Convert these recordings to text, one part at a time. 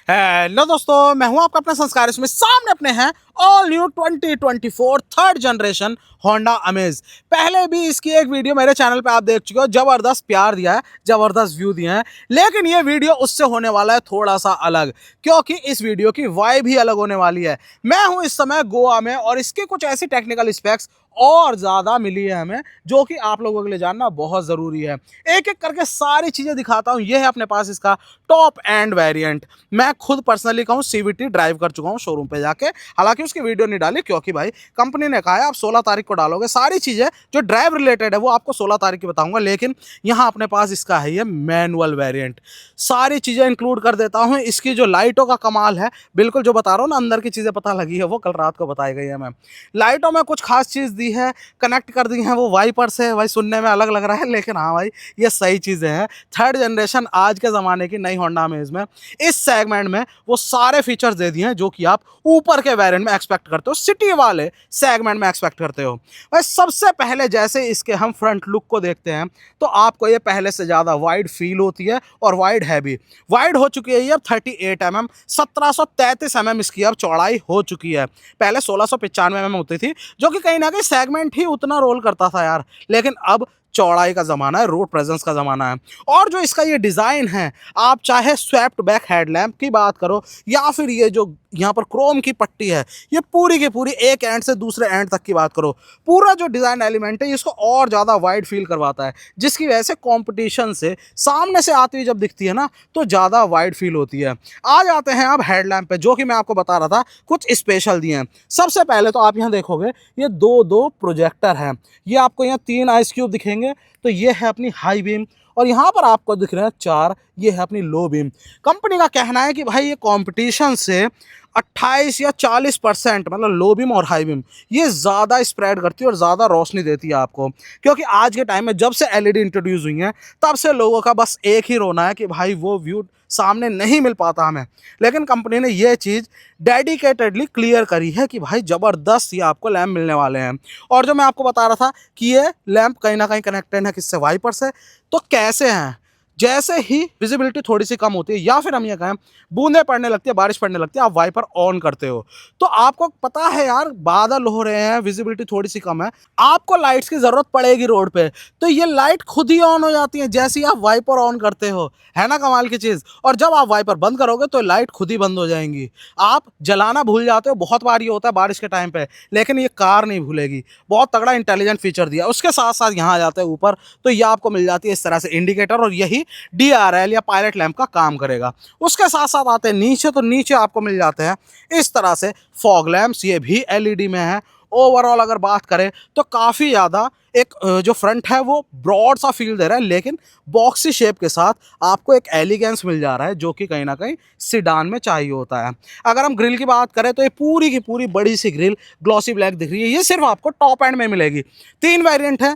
Hello दोस्तों, मैं हूं आपका अपना संस्कार। इसमें सामने अपने हैं all new 2024 third generation Honda amaze. पहले भी इसकी एक वीडियो मेरे चैनल पे आप देख चुके हो, जबरदस्त प्यार दिया है, जबरदस्त व्यू दिए हैं। लेकिन ये वीडियो उससे होने वाला है थोड़ा सा अलग, क्योंकि इस वीडियो की वाइब ही अलग होने वाली है। मैं हूं इस समय गोवा में और इसके कुछ ऐसी टेक्निकल स्पेक्स और ज़्यादा मिली है हमें, जो कि आप लोगों के लिए जानना बहुत ज़रूरी है। एक एक करके सारी चीज़ें दिखाता हूँ। ये है अपने पास इसका टॉप एंड वेरिएंट। मैं खुद पर्सनली कहूँ सीवीटी ड्राइव कर चुका हूँ शोरूम पे जाके। हालांकि उसकी वीडियो नहीं डाली, क्योंकि भाई कंपनी ने कहा है आप 16 तारीख को डालोगे। सारी चीज़ें जो ड्राइव रिलेटेड है वो आपको 16 तारीख की बताऊंगा। लेकिन यहाँ अपने पास इसका है ये मैनुअल वेरिएंट। सारी चीज़ें इंक्लूड कर देता हूँ। इसकी जो लाइटों का कमाल है, बिल्कुल जो बता रहा हूँ ना, अंदर की चीज़ें पता लगी है वो कल रात को बताई गई है। मैं लाइटों में कुछ खास चीज़ दी है, कनेक्ट कर दी है वो वाइपर से। भाई सुनने में अलग लग रहा है, लेकिन हाँ भाई ये सही चीज़ें हैं। थर्ड जनरेशन आज के ज़माने की नई होंडा अमेज में इस सेगमेंट में वो सारे फीचर्स दे दिए हैं जो कि आप ऊपर के वेरिएंट में एक्सपेक्ट करते हो, सिटी वाले सेगमेंट में एक्सपेक्ट करते हो। भाई सबसे पहले जैसे इसके हम फ्रंट लुक को देखते हैं तो आपको ये पहले से ज़्यादा वाइड फील होती है, और वाइड है भी। वाइड हो चुकी है ये अब 38 mm, 1733 mm इसकी अब चौड़ाई हो चुकी है। पहले 1695 mm होती थी, जो कि कहीं ना कहीं सेगमेंट ही उतना रोल करता था यार। लेकिन अब चौड़ाई का ज़माना है, रोड प्रेजेंस का ज़माना है। और जो इसका ये डिज़ाइन है, आप चाहे स्वेप्ट बैक हेडलैम्प की बात करो या फिर ये जो यहाँ पर क्रोम की पट्टी है, ये पूरी की पूरी एक एंड से दूसरे एंड तक की बात करो, पूरा जो डिज़ाइन एलिमेंट है इसको और ज़्यादा वाइड फील करवाता है, जिसकी वजह से कॉम्पिटिशन से सामने से आती हुई जब दिखती है ना तो ज़्यादा वाइड फील होती है। आ जाते हैं अब हेडलैम्प पे, जो कि मैं आपको बता रहा था कुछ स्पेशल दिए हैं। सबसे पहले तो आप यहाँ देखोगे ये दो दो प्रोजेक्टर हैं। ये आपको यहाँ 3 आइस क्यूब दिखेंगे, तो ये है अपनी हाई बीम, और यहाँ पर आपको दिख रहे हैं 4, ये है अपनी लो बीम। कंपनी का कहना है कि भाई ये कंपटीशन से 28 या 40%, मतलब लो बीम और हाई बीम, ये ज़्यादा स्प्रेड करती है और ज़्यादा रोशनी देती है आपको। क्योंकि आज के टाइम में जब से एलईडी इंट्रोड्यूस हुई हैं तब से लोगों का बस एक ही रोना है कि भाई वो व्यू सामने नहीं मिल पाता हमें। लेकिन कंपनी ने ये चीज़ डेडिकेटेडली क्लियर करी है कि भाई ज़बरदस्त ये आपको लैम्प मिलने वाले हैं। और जो मैं आपको बता रहा था कि ये लैम्प कहीं ना कहीं कनेक्टेड है किससे, वाइपर से। तो कैसे हैं, जैसे ही विजिबिलिटी थोड़ी सी कम होती है या फिर हम ये कहें बूंदें पड़ने लगती है, बारिश पड़ने लगती है, आप वाइपर ऑन करते हो तो आपको पता है यार बादल हो रहे हैं, विजिबिलिटी थोड़ी सी कम है, आपको लाइट्स की ज़रूरत पड़ेगी रोड पे, तो ये लाइट खुद ही ऑन हो जाती है जैसे ही आप वाइपर ऑन करते हो। है ना कमाल की चीज़। और जब आप वाइपर बंद करोगे तो लाइट खुद ही बंद हो जाएंगी। आप जलाना भूल जाते हो, बहुत बार ये होता है बारिश के टाइम पे, लेकिन ये कार नहीं भूलेगी। बहुत तगड़ा इंटेलिजेंट फीचर दिया। उसके साथ साथ यहाँ आ जाते हैं ऊपर, तो ये आपको मिल जाती है इस तरह से इंडिकेटर, और यही DRL या पायलट लैंप का काम करेगा। उसके साथ साथ आते हैं नीचे, तो नीचे आपको मिल जाते हैं इस तरह से फॉग लैंप्स, ये भी LED में है। ओवरऑल अगर बात करें तो काफ़ी ज़्यादा एक जो फ्रंट है वो ब्रॉड सा फील दे रहा है, लेकिन बॉक्सी शेप के साथ आपको एक एलिगेंस मिल जा रहा है, जो कि कहीं ना कहीं सिडान में चाहिए होता है। अगर हम ग्रिल की बात करें तो ये पूरी की पूरी बड़ी सी ग्रिल ग्लॉसी ब्लैक दिख रही है। ये सिर्फ आपको टॉप एंड में मिलेगी। 3 वेरिएंट है,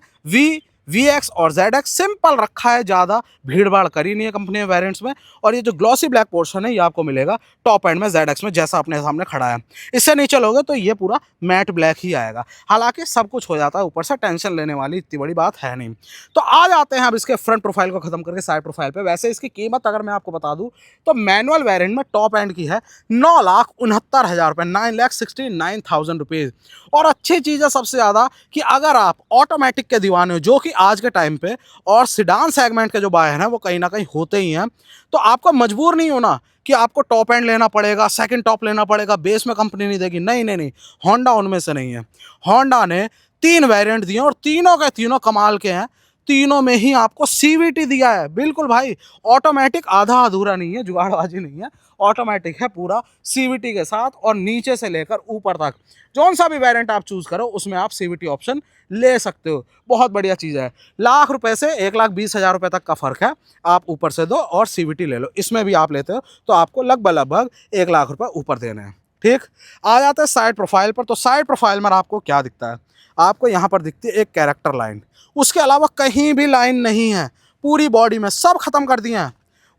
VX और ZX। सिंपल रखा है, ज़्यादा भीड़ भाड़ करी नहीं है कंपनी में वेरिएंट्स में। और ये जो ग्लॉसी ब्लैक पोर्शन है ये आपको मिलेगा टॉप एंड में ZX में, जैसा अपने सामने खड़ा है। इससे नीचे लोगे तो ये पूरा मैट ब्लैक ही आएगा। हालांकि सब कुछ हो जाता है ऊपर से, टेंशन लेने वाली इतनी बड़ी बात है नहीं। तो आ जाते हैं अब इसके फ्रंट प्रोफाइल को खत्म करके साइड प्रोफाइल पे। वैसे इसकी कीमत अगर मैं आपको बता दूं तो मैनुअल वेरिएंट में टॉप एंड की है 9,69,000 रुपये, 9,69,000 रुपीज़। और अच्छी चीज़ है सबसे ज़्यादा कि अगर आप ऑटोमेटिक के दीवाने हो, जो कि आज के टाइम पे और सिडान सेगमेंट के जो बायर हैं वो कहीं ना कहीं होते ही हैं, तो आपको मजबूर नहीं होना कि आपको टॉप एंड लेना पड़ेगा, सेकंड टॉप लेना पड़ेगा, बेस में कंपनी नहीं देगी। नहीं नहीं नहीं, होंडा उनमें से नहीं है। होंडा ने 3 वेरिएंट दिए और तीनों के तीनों कमाल के हैं। तीनों में ही आपको CVT दिया है। बिल्कुल भाई, ऑटोमेटिक आधा अधूरा नहीं है, जुगाड़बाजी नहीं है, ऑटोमेटिक है पूरा CVT के साथ। और नीचे से लेकर ऊपर तक जौन सा भी वेरिएंट आप चूज़ करो उसमें आप CVT ऑप्शन ले सकते हो। बहुत बढ़िया चीज़ है। लाख रुपए से 1,20,000 रुपये तक का फ़र्क है। आप ऊपर से दो और CVT ले लो। इसमें भी आप लेते हो तो आपको लगभग 1 लाख रुपये ऊपर देने हैं। ठीक, आ जाते हैं साइड प्रोफाइल पर। तो साइड प्रोफाइल में आपको क्या दिखता है, आपको यहाँ पर दिखती है एक कैरेक्टर लाइन। उसके अलावा कहीं भी लाइन नहीं है, पूरी बॉडी में सब खत्म कर दिए हैं।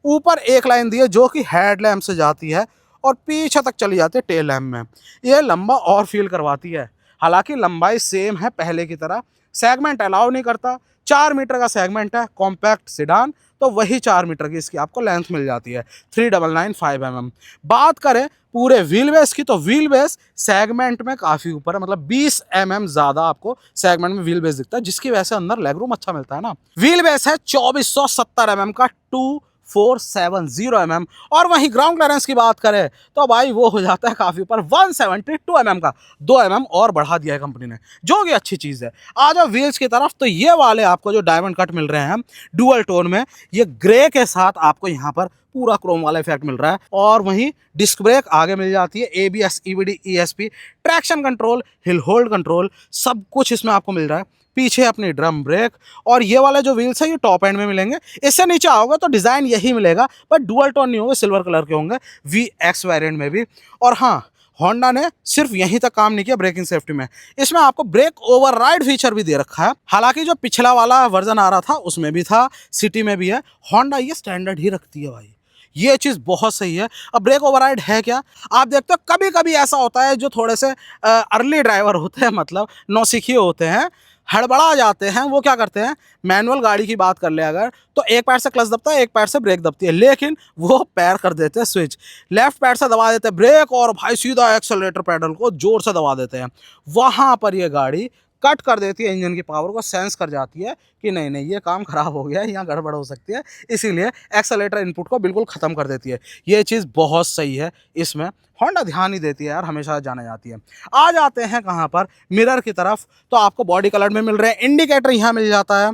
ऊपर एक लाइन दी है जो कि हेडलैम्प से जाती है और पीछे तक चली जाती है टेल लैम्प में। ये लंबा और फील करवाती है। हालांकि लंबाई सेम है पहले की तरह, सेगमेंट अलाउ नहीं करता, 4 मीटर का सेगमेंट है, कॉम्पैक्ट सिडान, तो वही 4 मीटर की इसकी आपको लेंथ मिल जाती है, 3995 mm। बात करें पूरे व्हील बेस की, तो व्हील बेस सेगमेंट में काफ़ी ऊपर है, मतलब 20 mm ज़्यादा आपको सेगमेंट में व्हील बेस दिखता है, जिसकी वजह से अंदर लेग रूम अच्छा मिलता है ना। व्हील बेस है 2470 mm का 2470 mm। और वहीं ग्राउंड क्लियरेंस की बात करें तो भाई वो हो जाता है काफ़ी ऊपर, 172 mm का, 2 mm और बढ़ा दिया है कंपनी ने, जो कि अच्छी चीज़ है। आ जाओ व्हील्स की तरफ, तो ये वाले आपको जो डायमंड कट मिल रहे हैं डुअल टोन में, ये ग्रे के साथ आपको यहाँ पर पूरा क्रोम वाला इफेक्ट मिल रहा है। और वहीं डिस्क ब्रेक आगे मिल जाती है, ABS EBD ESP, traction control, hill hold control, सब कुछ इसमें आपको मिल रहा है। पीछे अपनी ड्रम ब्रेक, और ये वाले जो व्हील्स है ये टॉप एंड में मिलेंगे। इससे नीचे आओगे तो डिजाइन यही मिलेगा, बट डुअल टोन नहीं होंगे, सिल्वर कलर के होंगे VX वेरिएंट में भी। और हाँ, होंडा ने सिर्फ यहीं तक काम नहीं किया ब्रेकिंग सेफ्टी में, इसमें आपको ब्रेक ओवरराइड फीचर भी दे रखा है। हालांकि जो पिछला वाला वर्जन आ रहा था उसमें भी था, सिटी में भी है, होंडा ये स्टैंडर्ड ही रखती है भाई, ये चीज़ बहुत सही है। अब ब्रेक ओवरराइड है क्या, आप देखते हो कभी कभी ऐसा होता है जो थोड़े से अर्ली ड्राइवर होते हैं, मतलब नौसिखिए होते हैं, हड़बड़ा जाते हैं, वो क्या करते हैं, मैनुअल गाड़ी की बात कर ले अगर, तो एक पैर से क्लच दबता है, एक पैर से ब्रेक दबती है, लेकिन वो पैर कर देते हैं स्विच, लेफ्ट पैर से दबा देते हैं ब्रेक और भाई सीधा एक्सेलरेटर पैडल को जोर से दबा देते हैं। वहाँ पर ये गाड़ी कट कर देती है, इंजन की पावर को सेंस कर जाती है कि नहीं नहीं ये काम खराब हो गया है, यहाँ गड़बड़ हो सकती है, इसीलिए एक्सेलरेटर इनपुट को बिल्कुल ख़त्म कर देती है। ये चीज़ बहुत सही है, इसमें होंडा ध्यान ही देती है यार, हमेशा जाना जाती है। आ जाते हैं कहाँ पर, मिरर की तरफ, तो आपको बॉडी कलर में मिल रहे हैं, इंडिकेटर यहाँ मिल जाता है,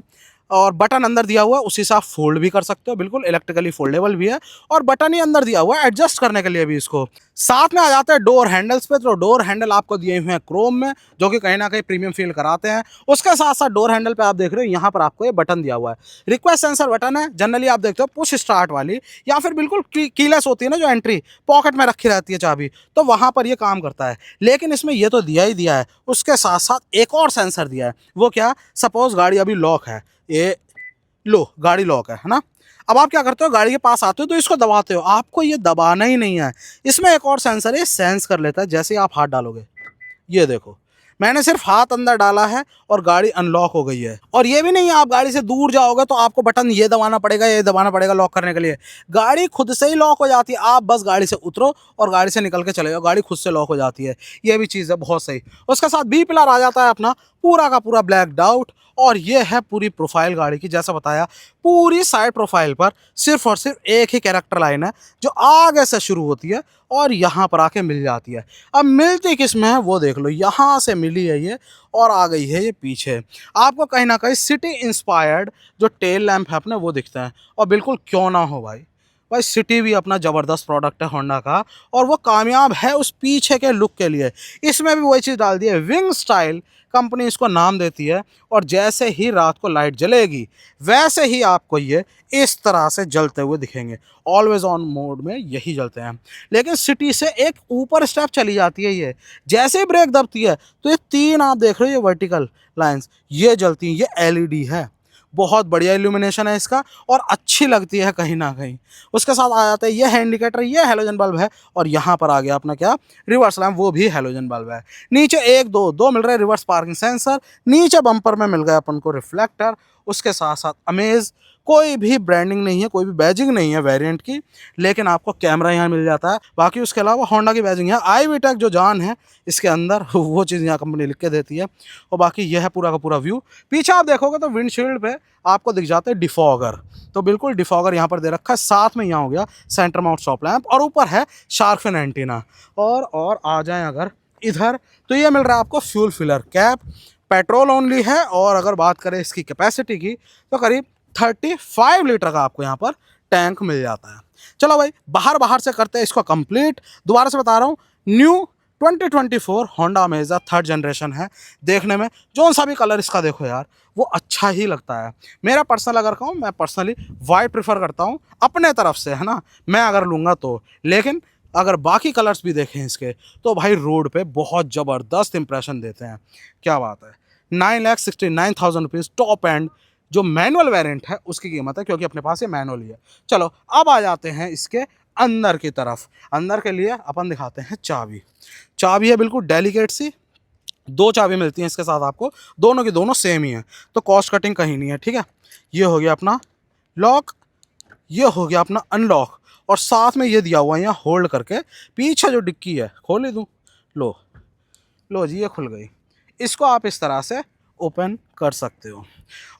और बटन अंदर दिया हुआ है, उसी से आप फोल्ड भी कर सकते हो, बिल्कुल इलेक्ट्रिकली फोल्डेबल भी है, और बटन ही अंदर दिया हुआ है एडजस्ट करने के लिए भी इसको। साथ में आ जाते हैं डोर हैंडल्स पे, तो डोर हैंडल आपको दिए हुए हैं क्रोम में, जो कि कहीं ना कहीं प्रीमियम फील कराते हैं। उसके साथ साथ डोर हैंडल पे आप देख रहे हो यहाँ पर आपको ये बटन दिया हुआ है, रिक्वेस्ट सेंसर बटन है, जनरली आप देखते हो पुश स्टार्ट वाली, या फिर बिल्कुल कीलेस होती है ना जो एंट्री, पॉकेट में रखी रहती है चाबी, तो वहाँ पर ये काम करता है। लेकिन इसमें ये तो दिया ही दिया है, उसके साथ साथ एक और सेंसर दिया है, वो क्या, सपोज गाड़ी अभी लॉक है, ये लो गाड़ी लॉक है ना, अब आप क्या करते हो, गाड़ी के पास आते हो तो इसको दबाते हो, आपको ये दबाना ही नहीं है, इसमें एक और सेंसर है, सेंस कर लेता है जैसे ही आप हाथ डालोगे। ये देखो, मैंने सिर्फ हाथ अंदर डाला है और गाड़ी अनलॉक हो गई है। और ये भी नहीं है आप गाड़ी से दूर जाओगे तो आपको बटन ये दबाना पड़ेगा, ये दबाना पड़ेगा लॉक करने के लिए, गाड़ी खुद से ही लॉक हो जाती है, आप बस गाड़ी से उतरो और गाड़ी से निकल के चले जाओ, गाड़ी खुद से लॉक हो जाती है। ये भी चीज़ है बहुत सही। उसके साथ बी पिलर आ जाता है अपना पूरा का पूरा ब्लैक आउट, और ये है पूरी प्रोफाइल गाड़ी की, जैसा बताया पूरी साइड प्रोफाइल पर सिर्फ और सिर्फ एक ही कैरेक्टर लाइन है जो आगे से शुरू होती है और यहाँ पर आके मिल जाती है। अब मिलती किस में है वो देख लो, यहाँ से मिली है ये और आ गई है ये पीछे। आपको कहीं ना कहीं सिटी इंस्पायर्ड जो टेल लैंप है अपने वो दिखते हैं, और बिल्कुल क्यों ना हो भाई, भाई सिटी भी अपना ज़बरदस्त प्रोडक्ट है होंडा का, और वो कामयाब है उस पीछे के लुक के लिए। इसमें भी वही चीज़ डाल दी है, विंग स्टाइल कंपनी इसको नाम देती है, और जैसे ही रात को लाइट जलेगी वैसे ही आपको ये इस तरह से जलते हुए दिखेंगे, ऑलवेज ऑन मोड में यही जलते हैं। लेकिन सिटी से एक ऊपर स्टेप चली जाती है ये, जैसे ही ब्रेक दबती है तो ये तीन आप देख रहे हो ये वर्टिकल लाइंस ये जलती हैं, ये एलईडी है, बहुत बढ़िया इल्यूमिनेशन है इसका और अच्छी लगती है कहीं ना कहीं। उसके साथ आ जाता है ये है इंडिकेटर, ये हेलोजन बल्ब है, और यहाँ पर आ गया अपना क्या रिवर्स लैम्प, वो भी हेलोजन बल्ब है। नीचे एक दो मिल रहे रिवर्स पार्किंग सेंसर, नीचे बम्पर में मिल गया अपन को रिफ्लेक्टर। उसके साथ साथ अमेज, कोई भी ब्रांडिंग नहीं है, कोई भी बैजिंग नहीं है वेरिएंट की, लेकिन आपको कैमरा यहाँ मिल जाता है। बाकी उसके अलावा होंडा की बैजिंग है, IVTEC जो जान है इसके अंदर वो चीज़ यहाँ कंपनी लिख के देती है। और बाकी यह है पूरा का पूरा व्यू। पीछे आप देखोगे तो विंडशील्ड पे आपको दिख जाते हैं डिफॉगर, तो बिल्कुल डिफॉगर यहाँ पर दे रखा है, साथ में यहाँ हो गया सेंटर माउंट स्टॉप लैंप, और ऊपर है शार्क फिन एंटीना। और आ जाएं अगर इधर तो ये मिल रहा है आपको fuel filler cap, petrol only है, और अगर बात करें इसकी कैपेसिटी की तो करीब 35 लीटर का आपको यहाँ पर टैंक मिल जाता है। चलो भाई बाहर से करते हैं इसको कंप्लीट। दोबारा से बता रहा हूँ, न्यू 2024 होंडा अमेज़ा 3rd जनरेशन है। देखने में जो सा भी कलर इसका देखो यार वो अच्छा ही लगता है। मेरा पर्सनल अगर कहूँ, मैं पर्सनली वाइट प्रेफर करता हूँ अपने तरफ से, है ना, मैं अगर लूँगा तो। लेकिन अगर बाकी कलर्स भी देखें इसके तो भाई रोड पे बहुत ज़बरदस्त इंप्रेशन देते हैं। क्या बात है, 9,69,000 रुपीज़ टॉप एंड जो मैनुअल वेरिएंट है उसकी कीमत है, क्योंकि अपने पास ये मैनुअल ही है। चलो अब आ जाते हैं इसके अंदर की तरफ। अंदर के लिए अपन दिखाते हैं चाबी। चाबी है बिल्कुल डेलिकेट सी, दो चाबी मिलती हैं इसके साथ आपको, दोनों की दोनों सेम ही है, तो कॉस्ट कटिंग कहीं नहीं है। ठीक है, ये हो गया अपना लॉक, ये हो गया अपना अनलॉक, और साथ में ये दिया हुआ है यहाँ होल्ड करके। पीछे जो डिक्की है खोल ही दूँ, लो लो जी ये खुल गई। इसको आप इस तरह से ओपन कर सकते हो।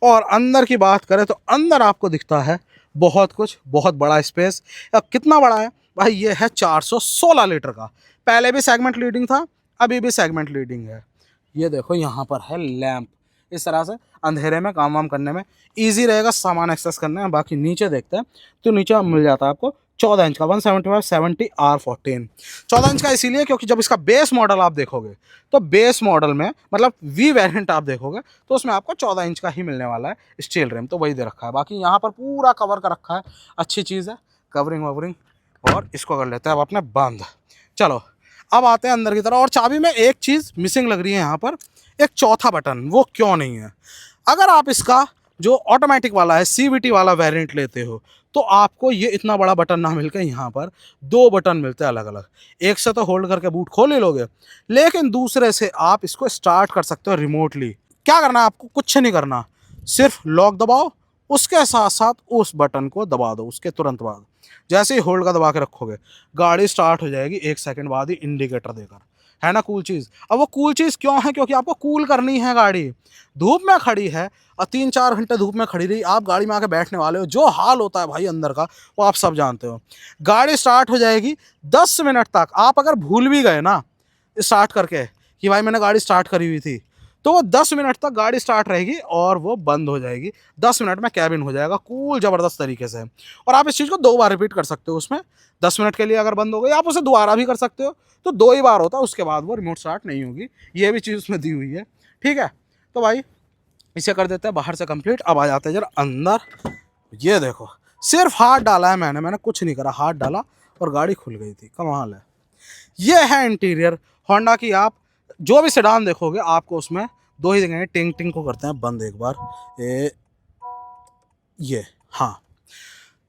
और अंदर की बात करें तो अंदर आपको दिखता है बहुत कुछ, बहुत बड़ा स्पेस। अब कितना बड़ा है भाई, ये है 416 लीटर का। पहले भी सेगमेंट लीडिंग था, अभी भी सेगमेंट लीडिंग है। ये देखो यहाँ पर है लैंप, इस तरह से अंधेरे में काम वाम करने में ईजी रहेगा, सामान एक्सेस करने में। बाकी नीचे देखते हैं तो नीचे मिल जाता है आपको 14 इंच का 175/70R14। 14 इंच का इसीलिए क्योंकि जब इसका बेस मॉडल आप देखोगे तो बेस मॉडल में मतलब वी वेरिएंट आप देखोगे तो उसमें आपको 14 इंच का ही मिलने वाला है स्टील रिम, तो वही दे रखा है। बाकी यहाँ पर पूरा कवर कर रखा है, अच्छी चीज़ है, कवरिंग ववरिंग। और इसको कर लेते हैं अब अपने बंद। चलो अब आते हैं अंदर की तरफ। और चाबी में एक चीज़ मिसिंग लग रही है यहाँ पर, एक चौथा बटन, वो क्यों नहीं है। अगर आप इसका जो ऑटोमेटिक वाला है CVT वाला वेरिएंट लेते हो तो आपको ये इतना बड़ा बटन ना मिलकर यहाँ पर दो बटन मिलते हैं अलग अलग। एक से तो होल्ड करके बूट खोल ही लोगे, लेकिन दूसरे से आप इसको स्टार्ट कर सकते हो रिमोटली। क्या करना है आपको, कुछ नहीं करना, सिर्फ लॉक दबाओ, उसके साथ साथ उस बटन को दबा दो। उसके तुरंत बाद जैसे ही होल्ड का दबा के रखोगे गाड़ी स्टार्ट हो जाएगी 1 सेकंड बाद ही इंडिकेटर देकर। है ना कूल चीज़। अब वो कूल चीज़ क्यों है, क्योंकि आपको कूल करनी है गाड़ी। धूप में खड़ी है और 3-4 घंटे धूप में खड़ी रही, आप गाड़ी में आके बैठने वाले हो, जो हाल होता है भाई अंदर का वो आप सब जानते हो। गाड़ी स्टार्ट हो जाएगी 10 मिनट तक, आप अगर भूल भी गए ना स्टार्ट करके कि भाई मैंने गाड़ी स्टार्ट करी हुई थी, तो वो 10 मिनट तक गाड़ी स्टार्ट रहेगी और वो बंद हो जाएगी। 10 मिनट में कैबिन हो जाएगा कूल ज़बरदस्त तरीके से। और आप इस चीज़ को 2 बार रिपीट कर सकते हो उसमें। 10 मिनट के लिए अगर बंद हो गई आप उसे दोबारा भी कर सकते हो, तो 2 ही बार होता है, उसके बाद वो रिमोट स्टार्ट नहीं होगी। ये भी चीज़ उसमें दी हुई है। ठीक है, तो भाई इसे कर देते हैं बाहर से कंप्लीट। अब आ जाते हैं जरा अंदर। ये देखो सिर्फ हाथ डाला है मैंने कुछ नहीं करा, हाथ डाला और गाड़ी खुल गई थी, कमाल है। ये है इंटीरियर होंडा की। आप जो भी सेडान देखोगे आपको उसमें दो ही जगह टिंग टिंग को करते हैं बंद एक बार, ये हाँ।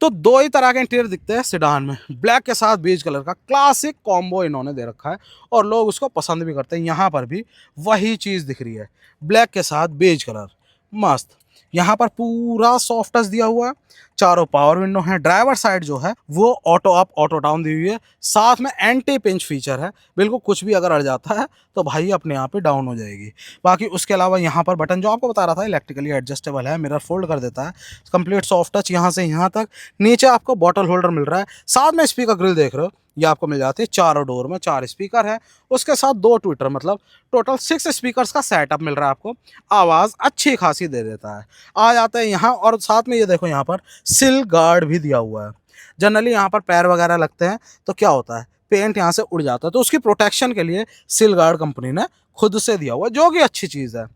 तो दो ही तरह के इंटीरियर दिखते हैं सेडान में, ब्लैक के साथ बेज कलर का क्लासिक कॉम्बो इन्होंने दे रखा है और लोग उसको पसंद भी करते हैं। यहाँ पर भी वही चीज़ दिख रही है, ब्लैक के साथ बेज कलर, मस्त। यहाँ पर पूरा सॉफ्ट टच दिया हुआ है, चारों पावर विंडो है। ड्राइवर साइड जो है वो auto up auto down the हुई है, साथ में एंटी पिंच फीचर है, बिल्कुल कुछ भी अगर अड़ जाता है तो भाई अपने आप ही डाउन हो जाएगी। बाकी उसके अलावा यहाँ पर बटन जो आपको बता रहा था इलेक्ट्रिकली एडजस्टेबल है, मिरर फोल्ड कर देता है, कंप्लीट सॉफ्ट टच यहाँ से यहाँ तक। नीचे आपको बॉटल होल्डर मिल रहा है, साथ में स्पीकर ग्रिल देख रहे हो, ये आपको मिल जाती है। चारों डोर में 4 स्पीकर है, उसके साथ 2 ट्विटर, मतलब टोटल 6 स्पीकर्स का सेटअप मिल रहा है आपको। आवाज़ अच्छी खासी दे देता है। आ जाते हैं यहाँ और साथ में ये देखो यहाँ पर सिल गार्ड भी दिया हुआ है। जनरली यहाँ पर पैर वगैरह लगते हैं तो क्या होता है, पेंट यहाँ से उड़ जाता है, तो उसकी प्रोटेक्शन के लिए सिल गार्ड कंपनी ने खुद से दिया हुआ है, जो कि अच्छी चीज़ है।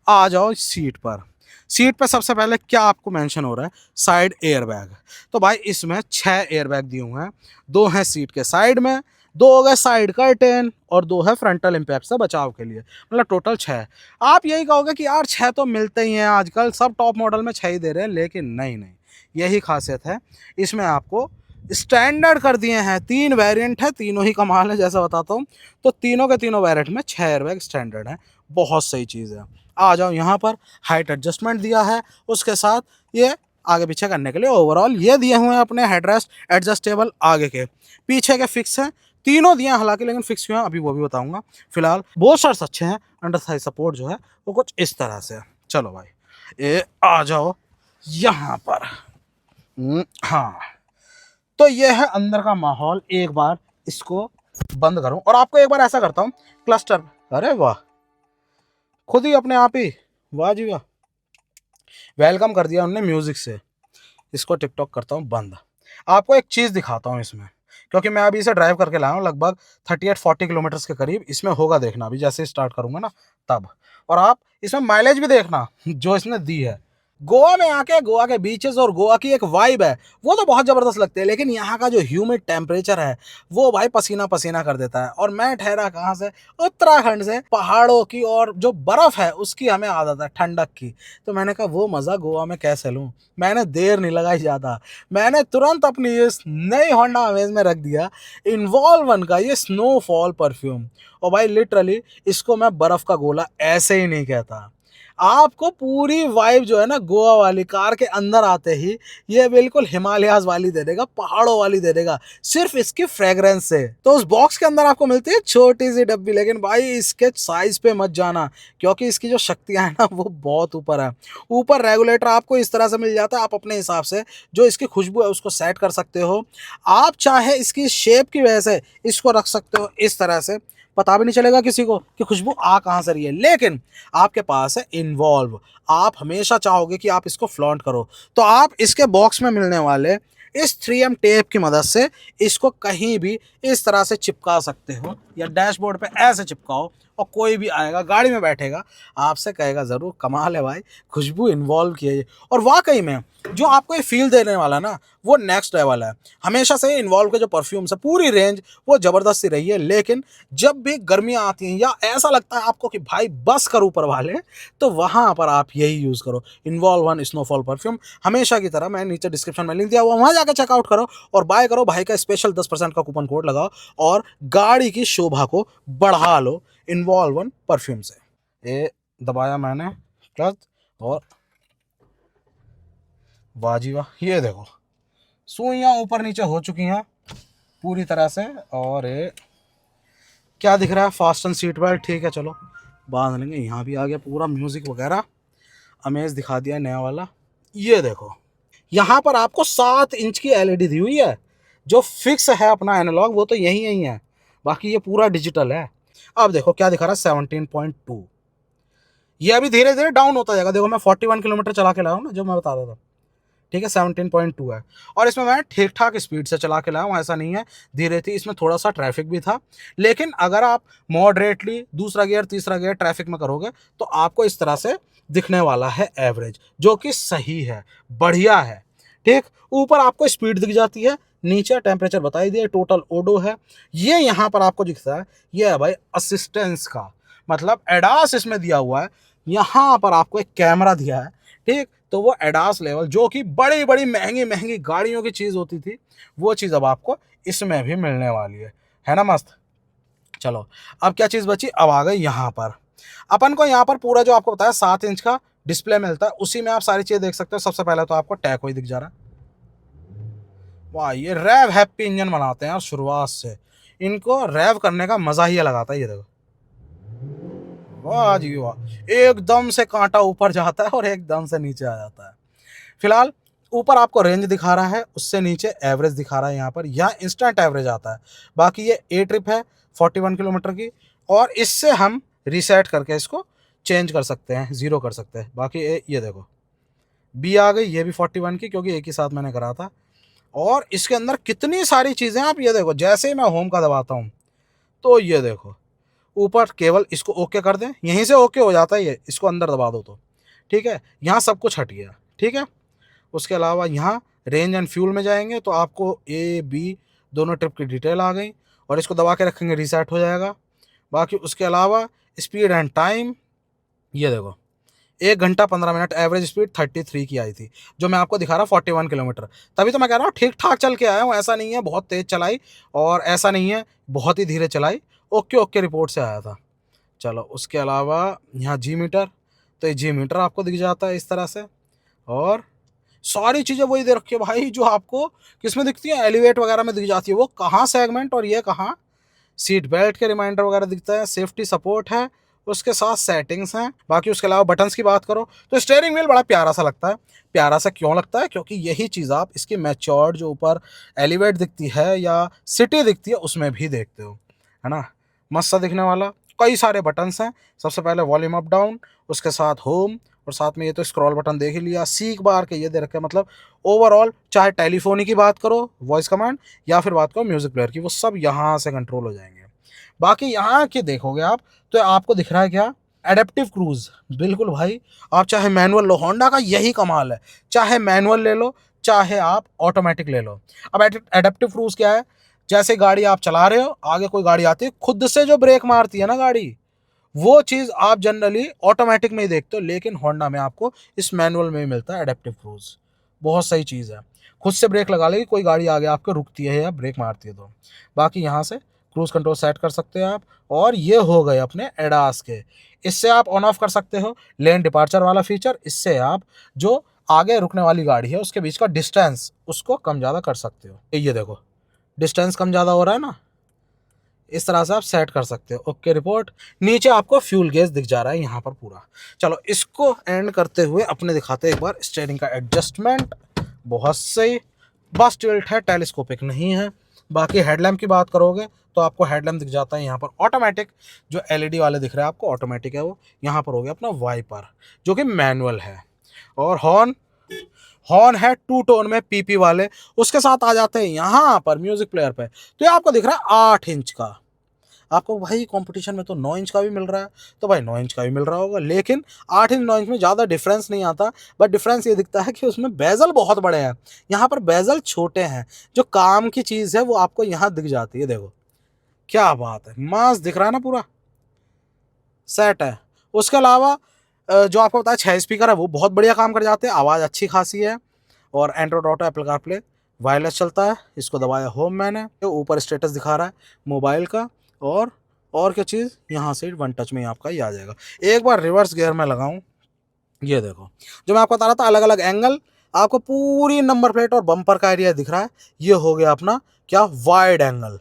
आ जाओ सीट पर। सीट पे सबसे पहले क्या आपको मेंशन हो रहा है, साइड एयरबैग। तो भाई इसमें 6 एयरबैग दिए हुए हैं, 2 हैं सीट के साइड में, 2 हो गए साइड कर्टेन और 2 है फ्रंटल इम्पैक्ट से बचाव के लिए, मतलब टोटल 6। आप यही कहोगे कि यार 6 तो मिलते ही हैं आजकल, सब टॉप मॉडल में 6 ही दे रहे हैं, लेकिन नहीं नहीं, यही खासियत है इसमें। आपको स्टैंडर्ड कर दिए हैं, 3 वेरिएंट है, तीनों ही कमाल है जैसा बताता हूँ। तो तीनों के तीनों वेरिएंट में 6 एयरबैग स्टैंडर्ड है, बहुत सही चीज़ है। आ जाओ यहाँ पर हाइट एडजस्टमेंट दिया है, उसके साथ ये आगे पीछे करने के लिए ओवरऑल ये दिए हुए हैं अपने हेडरेस्ट एडजस्टेबल, आगे के पीछे के फिक्स हैं, तीनों दिए हैं हालांकि, लेकिन फिक्स क्यों है अभी वो भी बताऊंगा। फिलहाल बोस्टर्स अच्छे हैं, अंडर साइज सपोर्ट जो है वो कुछ इस तरह से है। चलो भाई ये आ जाओ यहाँ पर। हाँ, तो ये है अंदर का माहौल। एक बार इसको बंद करूं और आपको एक बार ऐसा करता हूं क्लस्टर, अरे वाह, खुद ही अपने आप ही, वाह जी वाह, वेलकम कर दिया उन्होंने म्यूजिक से। इसको टिकटॉक करता हूँ बंद। आपको एक चीज़ दिखाता हूँ इसमें, क्योंकि मैं अभी इसे ड्राइव करके लाया हूँ लगभग 38-40 किलोमीटर्स के करीब इसमें होगा, देखना अभी जैसे स्टार्ट करूँगा ना तब। और आप इसमें माइलेज भी देखना जो इसने दी है, गोवा में आके गोवा के बीचेस और गोवा की एक वाइब है वो तो बहुत ज़बरदस्त लगती है, लेकिन यहाँ का जो ह्यूमिड टेम्परेचर है वो भाई पसीना पसीना कर देता है। और मैं ठहरा कहाँ से, उत्तराखंड से। पहाड़ों की और जो बर्फ़ है उसकी हमें आदत है, ठंडक की। तो मैंने कहा वो मज़ा गोवा में कैसे लूँ। मैंने देर नहीं लगाई ज़्यादा, मैंने तुरंत अपनी इस नई होंडा अमेज में रख दिया इन्वॉल्व वन का ये स्नोफॉल परफ्यूम। और भाई लिटरली इसको मैं बर्फ़ का गोला ऐसे ही नहीं कहता। आपको पूरी वाइब जो है ना गोवा वाली, कार के अंदर आते ही ये बिल्कुल हिमालयाज वाली दे देगा, पहाड़ों वाली दे देगा, सिर्फ इसकी फ्रेग्रेंस से। तो उस बॉक्स के अंदर आपको मिलती है छोटी सी डब्बी, लेकिन भाई इसके साइज पे मत जाना, क्योंकि इसकी जो शक्तियां है ना वो बहुत ऊपर है। ऊपर रेगुलेटर आपको इस तरह से मिल जाता है, आप अपने हिसाब से जो इसकी खुशबू है उसको सेट कर सकते हो। आप चाहे इसकी शेप की वजह से इसको रख सकते हो इस तरह से, पता भी नहीं चलेगा किसी को कि खुशबू आ कहाँ से रही है। लेकिन आपके पास है इन्वॉल्व, आप हमेशा चाहोगे कि आप इसको फ्लॉन्ट करो, तो आप इसके बॉक्स में मिलने वाले इस 3M टेप की मदद से इसको कहीं भी इस तरह से चिपका सकते हो, या डैशबोर्ड पे ऐसे चिपकाओ और कोई भी आएगा गाड़ी में बैठेगा आपसे कहेगा ज़रूर कमाल है भाई, खुशबू इन्वॉल्व की है। और वाकई में जो आपको ये फील देने वाला ना वो नेक्स्ट लेवल है। हमेशा से इन्वॉल्व के जो परफ्यूम्स है पूरी रेंज वो ज़बरदस्ती रही है, लेकिन जब भी गर्मियाँ आती हैं या ऐसा लगता है आपको कि भाई बस कर ऊपर वाले, तो वहाँ पर आप यही यूज़ करो, इन्वॉल्व वन स्नोफॉल परफ्यूम। हमेशा की तरह मैं नीचे डिस्क्रिप्शन में लिंक दिया हुआ, वहाँ जाकर चेकआउट करो और बाय करो। भाई का स्पेशल 10% का कूपन कोड लगाओ और गाड़ी की शोभा को बढ़ा लो इन्वॉल्व वन परफ्यूम से। ये दबाया मैंने क्लच और वाह जी वाह, ये देखो सुइयाँ ऊपर नीचे हो चुकी हैं पूरी तरह से। और ये क्या दिख रहा है, फास्टन सीट बेल्ट, ठीक है चलो बांध लेंगे। यहाँ भी आ गया पूरा म्यूज़िक वगैरह, अमेज दिखा दिया नया वाला। ये देखो यहाँ पर आपको 7 इंच की LED दी हुई है। जो फिक्स है अपना एनालॉग वो तो यही यही है, बाकी ये पूरा डिजिटल है। अब देखो क्या दिखा रहा है 17.2, ये अभी धीरे धीरे डाउन होता जाएगा। देखो मैं 41 किलोमीटर चला के लाया हूँ ना जो मैं बता रहा था, ठीक है 17.2 है। और इसमें मैं ठीक ठाक स्पीड से चला के लाया हूँ, ऐसा नहीं है धीरे थी, इसमें थोड़ा सा ट्रैफिक भी था। लेकिन अगर आप मॉडरेटली दूसरा गियर तीसरा गियर ट्रैफिक में करोगे तो आपको इस तरह से दिखने वाला है एवरेज, जो कि सही है, बढ़िया है। ठीक, ऊपर आपको स्पीड दिख जाती है, नीचे टेम्परेचर बताई दिए, टोटल ओडो है। ये यहाँ पर आपको दिखता है, ये है भाई असिस्टेंस का मतलब एडास इसमें दिया हुआ है। यहाँ पर आपको एक कैमरा दिया है, ठीक, तो वो एडास लेवल जो कि बड़ी बड़ी महंगी महंगी गाड़ियों की चीज़ होती थी वो चीज़ अब आपको इसमें भी मिलने वाली है ना मस्त। चलो अब क्या चीज़ बची, अब आ गई यहाँ पर अपन को। यहाँ पर पूरा जो आपको बताया 7 इंच का डिस्प्ले मिलता है, उसी में आप सारी चीज़ें देख सकते हो। सबसे पहले तो आपको टैको ही दिख जा रहा है, वाह ये रैव हैप्पी इंजन बनाते हैं और शुरुआत से इनको रैव करने का मज़ा ही अलग आता है। ये देखो वाह जी वाह, एकदम से कांटा ऊपर जाता है और एकदम से नीचे आ जाता है। फिलहाल ऊपर आपको रेंज दिखा रहा है, उससे नीचे एवरेज दिखा रहा है। यहाँ पर यहाँ इंस्टेंट एवरेज आता है। बाकी ये ए ट्रिप है 41 किलोमीटर की, और इससे हम रीसेट करके इसको चेंज कर सकते हैं, ज़ीरो कर सकते हैं। बाकी ये देखो बी आ गई, ये भी 41 की, क्योंकि एक ही साथ मैंने करा था। और इसके अंदर कितनी सारी चीज़ें आप ये देखो, जैसे ही मैं होम का दबाता हूँ तो ये देखो ऊपर केवल इसको ओके कर दें, यहीं से ओके हो जाता है ये, इसको अंदर दबा दो तो ठीक है। यहाँ सब कुछ हट गया, ठीक है। उसके अलावा यहाँ रेंज एंड फ्यूल में जाएंगे तो आपको ए बी दोनों ट्रिप की डिटेल आ गई, और इसको दबा के रखेंगे रीसेट हो जाएगा। बाकी उसके अलावा स्पीड एंड टाइम, ये देखो 1 घंटा 15 मिनट, एवरेज स्पीड 33 की आई थी, जो मैं आपको दिखा रहा 41 किलोमीटर। तभी तो मैं कह रहा हूँ ठीक ठाक चल के आया हूँ, ऐसा नहीं है बहुत तेज़ चलाई और ऐसा नहीं है बहुत ही धीरे चलाई, ओके ओके रिपोर्ट से आया था। चलो उसके अलावा यहाँ जी मीटर, तो ये जी मीटर आपको दिख जाता है इस तरह से। और सारी चीज़ें वही दे रखी है भाई जो आपको किसमें दिखती है, एलिवेट वगैरह में दिख जाती है। वो कहाँ सेगमेंट और ये कहाँ सीट बेल्ट के रिमाइंडर वगैरह दिखता है, सेफ्टी सपोर्ट है, उसके साथ सेटिंग्स हैं। बाकी उसके अलावा बटन्स की बात करो तो स्टीयरिंग व्हील बड़ा प्यारा सा लगता है। प्यारा सा क्यों लगता है, क्योंकि यही चीज़ आप इसकी मैच्योर्ड जो ऊपर एलिवेट दिखती है या सिटी दिखती है उसमें भी देखते हो, है ना। मस्त सा दिखने वाला, कई सारे बटन्स हैं। सबसे पहले वॉल्यूम अप डाउन, उसके साथ होम, और साथ में ये तो स्क्रॉल बटन देख ही लिया, सीक बार के ये दे रखे हैं। मतलब ओवरऑल चाहे टेलीफोनी की बात करो वॉइस कमांड या फिर बात करो म्यूज़िक प्लेयर की, वो सब यहाँ से कंट्रोल हो जाएंगे। बाकी यहाँ के देखोगे आप तो आपको दिख रहा है क्या, एडेप्टिव क्रूज, बिल्कुल भाई। आप चाहे मैनुअल लो, होंडा का यही कमाल है, चाहे मैनुअल ले लो चाहे आप ऑटोमेटिक ले लो। अब एडेप्टिव क्रूज क्या है, जैसे गाड़ी आप चला रहे हो, आगे कोई गाड़ी आती है, खुद से जो ब्रेक मारती है ना गाड़ी, वो चीज़ आप जनरली ऑटोमेटिक में ही देखते हो, लेकिन होंडा में आपको इस मैनुअल में ही मिलता है एडेप्टिव क्रूज। बहुत सही चीज़ है, खुद से ब्रेक लगा लेगी कोई गाड़ी आगे आपको रुकती है या ब्रेक मारती है तो। बाकी यहाँ से क्रूज कंट्रोल सेट कर सकते हो आप। और ये हो गए अपने एडास के, इससे आप ऑन ऑफ कर सकते हो लेन डिपार्चर वाला फीचर। इससे आप जो आगे रुकने वाली गाड़ी है उसके बीच का डिस्टेंस उसको कम ज़्यादा कर सकते हो। ये देखो डिस्टेंस कम ज़्यादा हो रहा है ना, इस तरह से आप सेट कर सकते हो। Okay report. नीचे आपको फ्यूल गेज दिख जा रहा है यहाँ पर पूरा। चलो इसको एंड करते हुए अपने दिखाते हैं एक बार स्टीयरिंग का एडजस्टमेंट। बहुत सही, बस टिल्ट है, टेलीस्कोपिक नहीं है। बाकी हेडलैम्प की बात करोगे तो आपको हेडलैम्प दिख जाता है यहाँ पर ऑटोमेटिक, जो एलईडी वाले दिख रहे हैं आपको ऑटोमेटिक है वो। यहाँ पर हो गया अपना वाइपर जो कि मैनुअल है। और हॉर्न, हॉर्न है टू टोन में पीपी वाले। उसके साथ आ जाते हैं यहाँ पर म्यूजिक प्लेयर पे, तो ये आपको दिख रहा है 8 इंच का। आपको भाई कंपटीशन में तो 9 इंच का भी मिल रहा है, तो भाई 9 इंच का भी मिल रहा होगा, लेकिन 8 इंच 9 इंच में ज़्यादा डिफरेंस नहीं आता। बट डिफरेंस ये दिखता है कि उसमें बेजल बहुत बड़े हैं, यहाँ पर बेजल छोटे हैं। जो काम की चीज़ है वो आपको यहाँ दिख जाती है। देखो क्या बात है, मास दिख रहा है ना, पूरा सेट है। उसके अलावा जो आपको बताया 6 स्पीकर है वो बहुत बढ़िया काम कर जाते हैं, आवाज़ अच्छी खासी है। और Android auto, Apple CarPlay, wireless चलता है। इसको दबाया होम मैंने, ऊपर स्टेटस दिखा रहा है मोबाइल का। और क्या चीज़, यहाँ से वन टच में ही आपका ये आ जाएगा। एक बार रिवर्स गियर में लगाऊं, ये देखो जो मैं आपको बता रहा था अलग अलग एंगल, आपको पूरी नंबर प्लेट और बम्पर का एरिया दिख रहा है। ये हो गया अपना क्या, वाइड एंगल।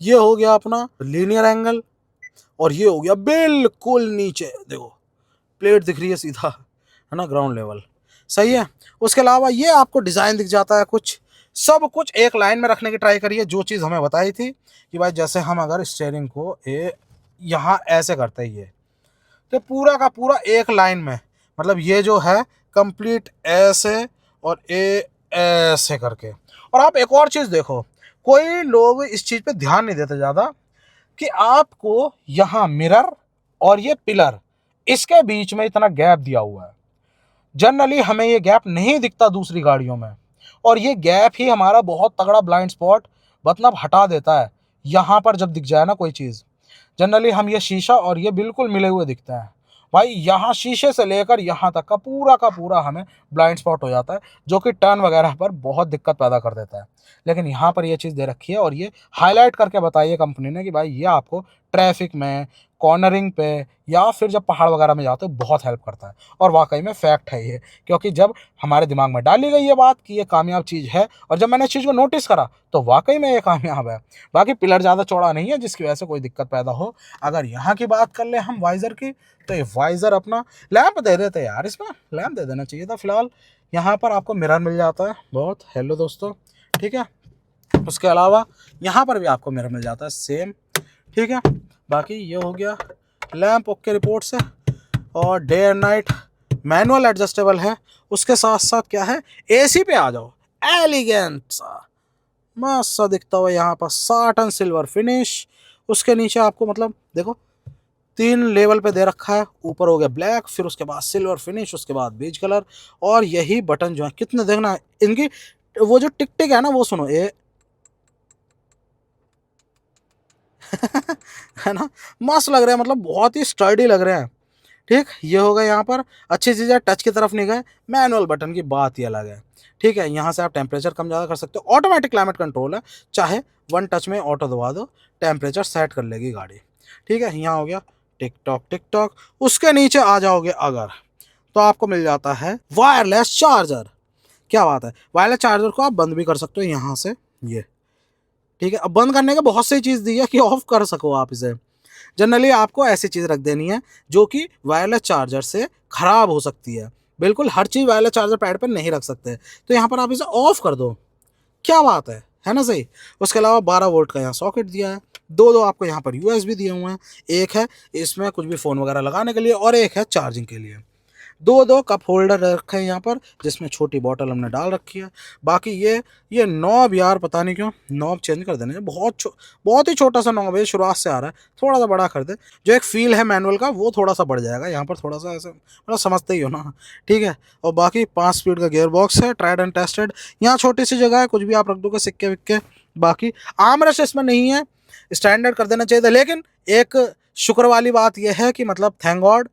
ये हो गया अपना लीनियर एंगल। और ये हो गया बिल्कुल नीचे, देखो प्लेट दिख रही है सीधा, है ना, ग्राउंड लेवल। सही है। उसके अलावा ये आपको डिज़ाइन दिख जाता है कुछ, सब कुछ एक लाइन में रखने की ट्राई करिए। जो चीज़ हमें बताई थी कि भाई जैसे हम अगर स्टीयरिंग को यहाँ ऐसे करते हैं, ये तो पूरा का पूरा एक लाइन में, मतलब ये जो है कंप्लीट ऐसे और ऐसे करके। और आप एक और चीज़ देखो, कोई लोग इस चीज़ पे ध्यान नहीं देते ज़्यादा, कि आपको यहाँ मिरर और ये पिलर, इसके बीच में इतना गैप दिया हुआ है। जनरली हमें ये गैप नहीं दिखता दूसरी गाड़ियों में, और ये गैप ही हमारा बहुत तगड़ा ब्लाइंड स्पॉट मतलब हटा देता है। यहाँ पर जब दिख जाए ना कोई चीज़, जनरली हम ये शीशा और ये बिल्कुल मिले हुए दिखते हैं भाई, यहाँ शीशे से लेकर यहाँ तक का पूरा हमें ब्लाइंड स्पॉट हो जाता है, जो कि टर्न वगैरह पर बहुत दिक्कत पैदा कर देता है। लेकिन यहाँ पर ये चीज़ दे रखी है, और ये हाईलाइट करके बताइए कंपनी ने कि भाई ये आपको ट्रैफिक में, कॉर्नरिंग पे, या फिर जब पहाड़ वगैरह में जाते हो बहुत हेल्प करता है। और वाकई में फैक्ट है ये, क्योंकि जब हमारे दिमाग में डाली गई ये बात कि ये कामयाब चीज़ है, और जब मैंने इस चीज़ को नोटिस करा तो वाकई में ये कामयाब है। बाकी पिलर ज़्यादा चौड़ा नहीं है जिसकी वजह से कोई दिक्कत पैदा हो। अगर यहाँ की बात कर ले हम वाइज़र की, तो ये वाइज़र अपना लैंप दे देते यार, इसमें लैंप दे देना चाहिए था। फिलहाल यहाँ पर आपको मिरर मिल जाता है, बहुत हेलो दोस्तों, ठीक है। उसके अलावा यहाँ पर भी आपको मिरर मिल जाता है सेम, ठीक है। बाकी ये हो गया लैंप ओके रिपोर्ट से। और day and night manual adjustable है। उसके साथ साथ क्या है, एसी पे आ जाओ, एलिगेंट सा मस्त सा दिखता हुआ यहाँ पर साटन सिल्वर फिनिश। उसके नीचे आपको मतलब देखो 3 लेवल पे दे रखा है, ऊपर हो गया ब्लैक, फिर उसके बाद सिल्वर फिनिश, उसके बाद बीज कलर। और यही बटन जो है कितने, देखना इनकी वो जो टिक टिक है ना वो सुनो, ये है ना, मस्त लग रहे हैं, मतलब बहुत ही स्टर्डी लग रहे हैं। ठीक, ये होगा यहाँ पर अच्छी चीज़ है, टच की तरफ नहीं गए। मैनुअल बटन की बात ही अलग है, ठीक है। यहाँ से आप टेम्परेचर कम ज़्यादा कर सकते हो, ऑटोमेटिक क्लाइमेट कंट्रोल है, चाहे वन टच में ऑटो दबा दो टेम्परेचर सेट कर लेगी गाड़ी, ठीक है। यहाँ हो गया टिक टॉक टिक टॉक। उसके नीचे आ जाओगे अगर, तो आपको मिल जाता है वायरलेस चार्जर। क्या बात है, वायरलेस चार्जर को आप बंद भी कर सकते हो यहाँ से, ये ठीक है। अब बंद करने के बहुत सी चीज़ दी है कि ऑफ कर सको आप इसे। जनरली आपको ऐसी चीज़ रख देनी है जो कि वायरलेस चार्जर से ख़राब हो सकती है। बिल्कुल हर चीज़ वायरलेस चार्जर पैड पर नहीं रख सकते, तो यहाँ पर आप इसे ऑफ कर दो। क्या बात है ना, सही। उसके अलावा 12 वोल्ट का यहाँ सॉकेट दिया है, दो आपको यहाँ पर यूएसबी दिए हुए हैं। एक है इसमें कुछ भी फ़ोन वगैरह लगाने के लिए, और एक है चार्जिंग के लिए। दो कप होल्डर रखे हैं यहाँ पर, जिसमें छोटी बॉटल हमने डाल रखी है। बाकी ये नॉब यार पता नहीं क्यों नॉब चेंज कर देने, बहुत ही छोटा सा नॉब है, शुरुआत से आ रहा है, थोड़ा सा बड़ा कर दे। जो एक फील है मैनुअल का वो थोड़ा सा बढ़ जाएगा यहाँ पर, थोड़ा सा ऐसे मतलब समझते ही हो ना, ठीक है। और बाकी 5 स्पीड का गियर बॉक्स है, ट्राइड एंड टेस्टेड। यहाँ छोटी सी जगह है, कुछ भी आप रख दोगे, सिक्के विक्के। बाकी आर्मरेस्ट इसमें नहीं है, स्टैंडर्ड कर देना चाहिए था। लेकिन एक शुक्र वाली बात यह है कि मतलब थैंक गॉड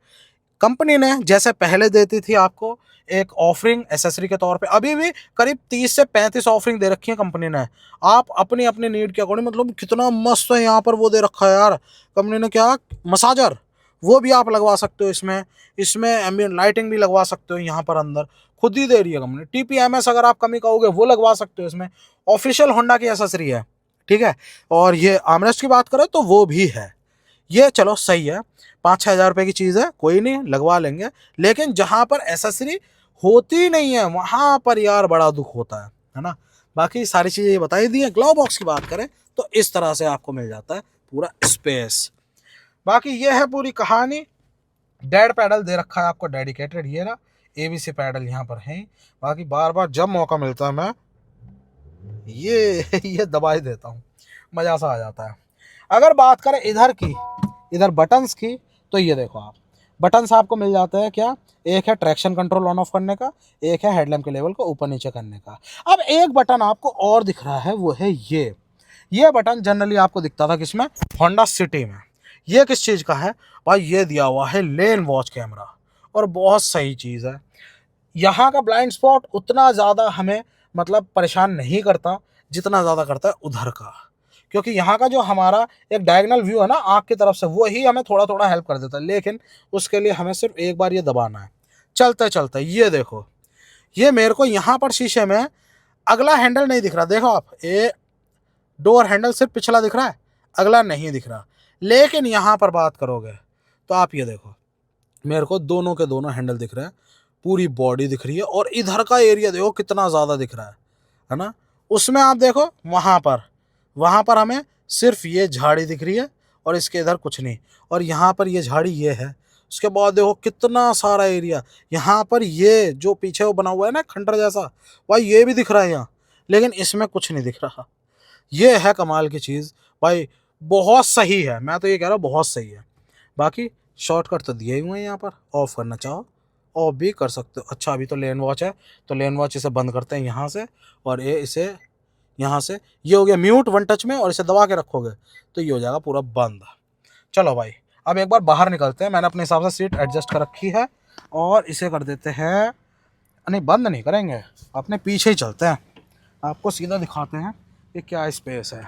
कंपनी ने जैसे पहले देती थी आपको एक ऑफरिंग एसेसरी के तौर पे, अभी भी करीब 30 से 35 ऑफरिंग दे रखी है कंपनी ने। आप अपनी अपनी नीड के अकॉर्डिंग, मतलब कितना मस्त है यहाँ पर वो दे रखा है यार कंपनी ने, क्या मसाजर वो भी आप लगवा सकते हो इसमें। इसमें एम्बिएंट लाइटिंग भी लगवा सकते हो यहाँ पर, अंदर खुद ही दे रही है कंपनी। टीपीएमएस अगर आप कमी कहोगे वो लगवा सकते हो इसमें, ऑफिशियल होंडा की एसेसरी है, ठीक है। और ये आर्मरेस्ट की बात करें तो वो भी है। ये चलो सही है, 5-6 हज़ार रुपये की चीज़ है, कोई नहीं लगवा लेंगे। लेकिन जहाँ पर एसेसरी होती नहीं है वहाँ पर यार बड़ा दुख होता है ना। बाकी सारी चीज़ें ये बताई दी हैं। ग्लव बॉक्स की बात करें तो इस तरह से आपको मिल जाता है पूरा स्पेस। बाकी ये है पूरी कहानी। डेड पैडल दे रखा है आपको डेडिकेटेड, ये ना एबीसी पैडल यहाँ पर है। बाकी बार बार जब मौका मिलता है मैं ये दबा ही देता हूँ, मज़ा सा आ जाता है। अगर बात करें इधर बटन्स की, तो ये देखो आप बटन्स आपको मिल जाते हैं क्या, एक है ट्रैक्शन कंट्रोल ऑन ऑफ करने का, एक है हेडलैम्प के लेवल को ऊपर नीचे करने का। अब एक बटन आपको और दिख रहा है, वो है ये बटन जनरली आपको दिखता था किसमें, होंडा सिटी में। ये किस चीज़ का है भाई, ये दिया हुआ है लेन वॉच कैमरा, और बहुत सही चीज़ है। यहाँ का ब्लाइंड स्पॉट उतना ज़्यादा हमें मतलब परेशान नहीं करता जितना ज़्यादा करता है उधर का, क्योंकि यहाँ का जो हमारा एक डायगोनल व्यू है ना आँख की तरफ से, वो ही हमें थोड़ा थोड़ा हेल्प कर देता है। लेकिन उसके लिए हमें सिर्फ एक बार ये दबाना है। चलते चलते ये देखो, ये मेरे को यहाँ पर शीशे में अगला हैंडल नहीं दिख रहा, देखो आप, ये डोर हैंडल सिर्फ पिछला दिख रहा है, अगला नहीं दिख रहा। लेकिन यहाँ पर बात करोगे तो आप ये देखो, मेरे को दोनों के दोनों हैंडल दिख रहे हैं, पूरी बॉडी दिख रही है, और इधर का एरिया देखो कितना ज़्यादा दिख रहा है ना। उसमें आप देखो वहाँ पर हमें सिर्फ ये झाड़ी दिख रही है, और इसके इधर कुछ नहीं, और यहाँ पर ये झाड़ी ये है। उसके बाद देखो कितना सारा एरिया, यहाँ पर ये जो पीछे वो बना हुआ है ना खंडर जैसा, भाई ये भी दिख रहा है यहाँ, लेकिन इसमें कुछ नहीं दिख रहा। ये है कमाल की चीज़ भाई, बहुत सही है, मैं तो ये कह रहा हूँ बहुत सही है। बाकी शॉर्टकट तो दिए हुए हैं यहाँ पर, ऑफ़ करना चाहो ऑफ भी कर सकते हो। अच्छा अभी तो लेन वॉच है, तो लेन वॉच इसे बंद करते हैं यहाँ से, और ये इसे यहाँ से, ये हो गया म्यूट वन टच में, और इसे दबा के रखोगे तो ये हो जाएगा पूरा बंद। चलो भाई अब एक बार बाहर निकलते हैं, मैंने अपने हिसाब से सीट एडजस्ट कर रखी है, और इसे कर देते हैं, नहीं बंद नहीं करेंगे, अपने पीछे ही चलते हैं, आपको सीधा दिखाते हैं कि क्या स्पेस है।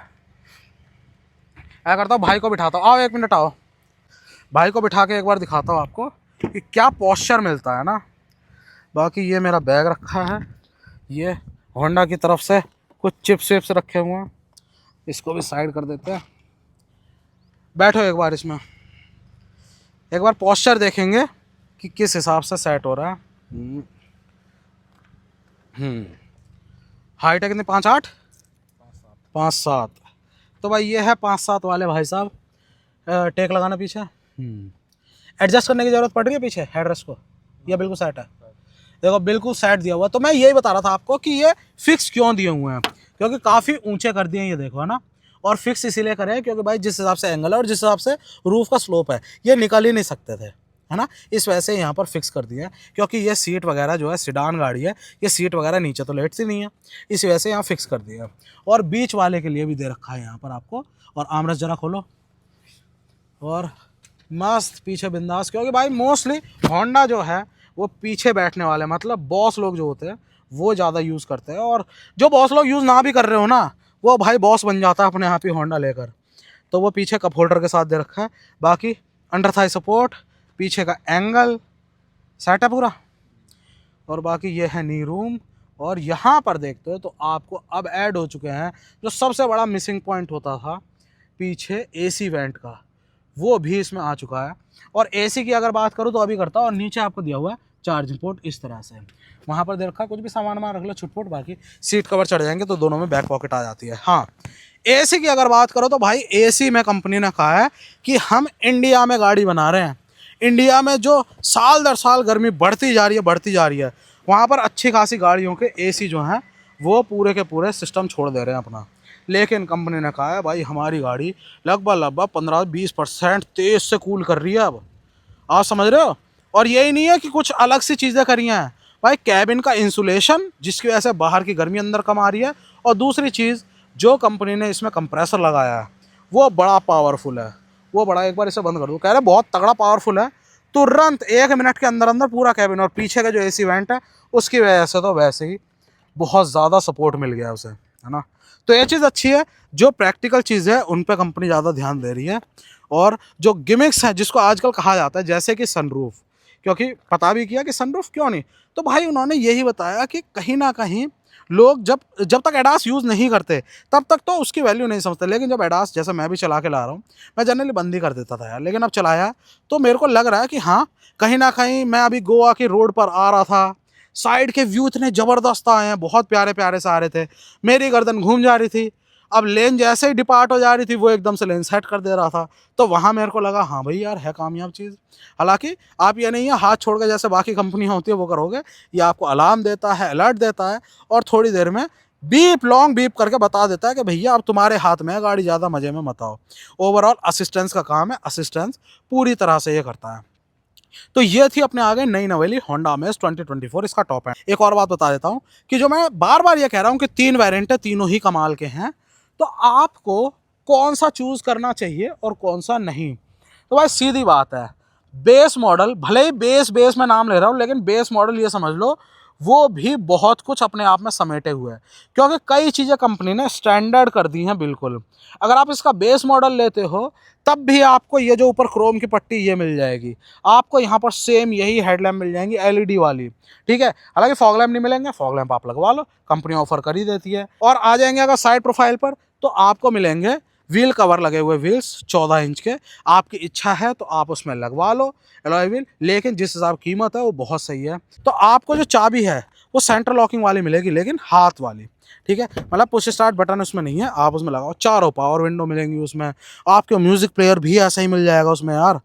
क्या करता हूँ, भाई को बिठाता हूँ, आओ 1 मिनट आओ, भाई को बिठा के एक बार दिखाता हूँ आपको कि क्या पोस्चर मिलता है ना। बाकी ये मेरा बैग रखा है, ये होंडा की तरफ से कुछ चिप्स विप्स रखे हुए हैं, इसको भी साइड कर देते हैं। बैठो एक बार इसमें, एक बार पोस्चर देखेंगे कि किस हिसाब से सेट हो रहा है। हाइट है कितनी, 5'8", 5'7", तो भाई ये है 5'7" वाले भाई साहब। टेक लगाना पीछे, एडजस्ट करने की ज़रूरत पड़ रही है पीछे हेडरेस्ट को, या बिल्कुल सेट है, देखो बिल्कुल सेट दिया हुआ। तो मैं यही बता रहा था आपको कि ये फिक्स क्यों दिए हुए हैं, क्योंकि काफ़ी ऊंचे कर दिए हैं ये देखो, है ना। और फिक्स इसीलिए करे हैं क्योंकि भाई जिस हिसाब से एंगल है और जिस हिसाब से रूफ का स्लोप है, ये निकल ही नहीं सकते थे, है ना। इस वजह से यहाँ पर फिक्स कर दिया है, क्योंकि ये सीट वगैरह जो है सिडान गाड़ी है, ये सीट वगैरह नीचे तो लेटती नहीं है, इस वजह से यहाँ फिक्स कर दिया है। और बीच वाले के लिए भी दे रखा है यहाँ पर आपको। और आर्मरेस्ट जरा खोलो, और मस्त पीछे बिंदास, क्योंकि भाई मोस्टली होंडा जो है वो पीछे बैठने वाले, मतलब बॉस लोग जो होते हैं वो ज़्यादा यूज़ करते हैं। और जो बॉस लोग यूज़ ना भी कर रहे हो ना, वो भाई बॉस बन जाता है अपने आप ही होंडा लेकर। तो वो पीछे कप होल्डर के साथ दे रखा है। बाकी अंडर थाई सपोर्ट, पीछे का एंगल सेट है पूरा। और बाकी ये है नी रूम, और यहाँ पर देखते हो तो आपको अब ऐड हो चुके हैं जो सबसे बड़ा मिसिंग पॉइंट होता था पीछे एसी वेंट का, वो भी इसमें आ चुका है। और एसी की अगर बात करूँ तो अभी करता, और नीचे आपको दिया हुआ है चार्जिंग पोर्ट इस तरह से, वहाँ पर दे रखा है, कुछ भी सामान वामान रख लो छुटपुट। बाकी सीट कवर चढ़ जाएंगे तो दोनों में बैक पॉकेट आ जाती है। हाँ, एसी की अगर बात करो तो भाई एसी में कंपनी ने कहा है कि हम इंडिया में गाड़ी बना रहे हैं, इंडिया में जो साल दर साल गर्मी बढ़ती जा रही है, वहाँ पर अच्छी खासी गाड़ियों के एसी जो हैं वो पूरे के पूरे सिस्टम छोड़ दे रहे हैं अपना। लेकिन कंपनी ने कहा है भाई हमारी गाड़ी लगभग 15-20% तेज़ से कूल कर रही है अब। आप समझ रहे हो? और यही नहीं है कि कुछ अलग सी चीज़ें करी हैं भाई, कैबिन का इंसुलेशन जिसकी वजह से बाहर की गर्मी अंदर कम आ रही है, और दूसरी चीज़ जो कंपनी ने इसमें कंप्रेसर लगाया है वो बड़ा पावरफुल है। वो बड़ा, एक बार इसे बंद कर दो, कह रहे बहुत तगड़ा पावरफुल है, तुरंत 1 मिनट के अंदर अंदर पूरा कैबिन, और पीछे का जो एसी वेंट है उसकी वजह से तो वैसे ही बहुत ज़्यादा सपोर्ट मिल गया उसे, है ना। तो ये चीज़ अच्छी है, जो प्रैक्टिकल चीज़ है उन पे कंपनी ज़्यादा ध्यान दे रही है। और जो गिमिक्स हैं जिसको आजकल कहा जाता है, जैसे कि सनरूफ, क्योंकि पता भी किया कि सनरूफ क्यों नहीं, तो भाई उन्होंने यही बताया कि कहीं ना कहीं लोग जब जब तक एडास यूज़ नहीं करते तब तक तो उसकी वैल्यू नहीं समझते, लेकिन जब एडास, जैसे मैं भी चला के ला रहा हूँ, मैं जनरली बंद ही कर देता था यार, लेकिन अब चलाया तो मेरे को लग रहा है कि हाँ, कहीं ना कहीं मैं अभी गोवा की रोड पर आ रहा था, साइड के व्यू इतने ज़बरदस्त आए हैं, बहुत प्यारे प्यारे से आ रहे थे, मेरी गर्दन घूम जा रही थी, अब लेन जैसे ही डिपार्ट हो जा रही थी वो एकदम से लेन सेट कर दे रहा था, तो वहाँ मेरे को लगा हाँ भाई यार है कामयाब चीज़। हालांकि आप ये नहीं है हाथ छोड़ के जैसे बाकी कंपनियाँ होती है वो करोगे, ये आपको अलार्म देता है, अलर्ट देता है, और थोड़ी देर में बीप लॉन्ग बीप करके बता देता है कि भैया अब तुम्हारे हाथ में है गाड़ी, ज़्यादा मज़े में मत आओ। ओवरऑल असिस्टेंस का काम है, असिस्टेंस पूरी तरह से ये करता है। तो ये थी अपने आगे नई नवेली होंडा अमेज 2024, इसका टॉप है। एक और बात बता देता हूँ कि जो मैं बार बार ये कह रहा हूँ कि 3 वेरिएंट है, तीनों ही कमाल के हैं, तो आपको कौन सा चूज़ करना चाहिए और कौन सा नहीं। तो भाई सीधी बात है, बेस मॉडल, भले ही बेस बेस में नाम ले रहा हूँ, लेकिन बेस मॉडल ये समझ लो वो भी बहुत कुछ अपने आप में समेटे हुए हैं, क्योंकि कई चीज़ें कंपनी ने स्टैंडर्ड कर दी हैं बिल्कुल। अगर आप इसका बेस मॉडल लेते हो तब भी आपको ये जो ऊपर क्रोम की पट्टी ये मिल जाएगी, आपको यहाँ पर सेम यही हेडलैम्प मिल जाएंगी एलईडी वाली, ठीक है। हालांकि फॉग लैम्प नहीं मिलेंगे, फॉग लैम्प आप लगवा लो, कंपनी ऑफर कर ही देती है। और आ जाएंगे अगर साइड प्रोफाइल पर, तो आपको मिलेंगे व्हील कवर लगे हुए, व्हील्स 14 इंच के, आपकी इच्छा है तो आप उसमें लगवा लो एलॉय व्हील, लेकिन जिस हिसाब कीमत है वो बहुत सही है। तो आपको जो चाबी है वो सेंटर लॉकिंग वाली मिलेगी, लेकिन हाथ वाली, ठीक है, मतलब पुश स्टार्ट बटन उसमें नहीं है, आप उसमें लगाओ। चारों पावर विंडो मिलेंगी उसमें, आपको म्यूजिक प्लेयर भी ऐसा ही मिल जाएगा उसमें यार,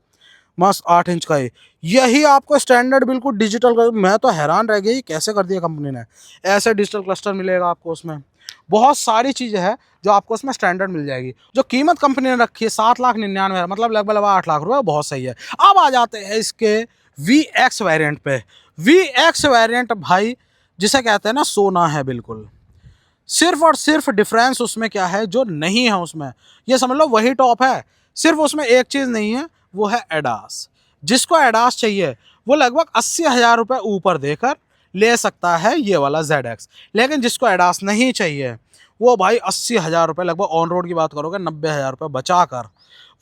मस्त 8 इंच का ही। यही आपको स्टैंडर्ड बिल्कुल डिजिटल, मैं तो हैरान रह गई कैसे कर दिया कंपनी ने, ऐसे डिजिटल क्लस्टर मिलेगा आपको उसमें, बहुत सारी चीज़ें हैं जो आपको उसमें स्टैंडर्ड मिल जाएगी। जो कीमत कंपनी ने रखी है 7,99,000, मतलब लगभग 8 लाख रुपये, बहुत सही है। अब आ जाते हैं इसके VX वेरिएंट पे। VX वेरिएंट भाई जिसे कहते हैं ना सोना है बिल्कुल, सिर्फ और सिर्फ डिफरेंस उसमें क्या है जो नहीं है उसमें, ये समझ लो वही टॉप है, सिर्फ उसमें एक चीज़ नहीं है, वो है एडास। जिसको एडास चाहिए वो लगभग 80,000 रुपये ऊपर देकर ले सकता है ये वाला ZX, लेकिन जिसको एडास नहीं चाहिए वो भाई 80,000 रुपये, लगभग ऑन रोड की बात करोगे 90,000 रुपये बचा कर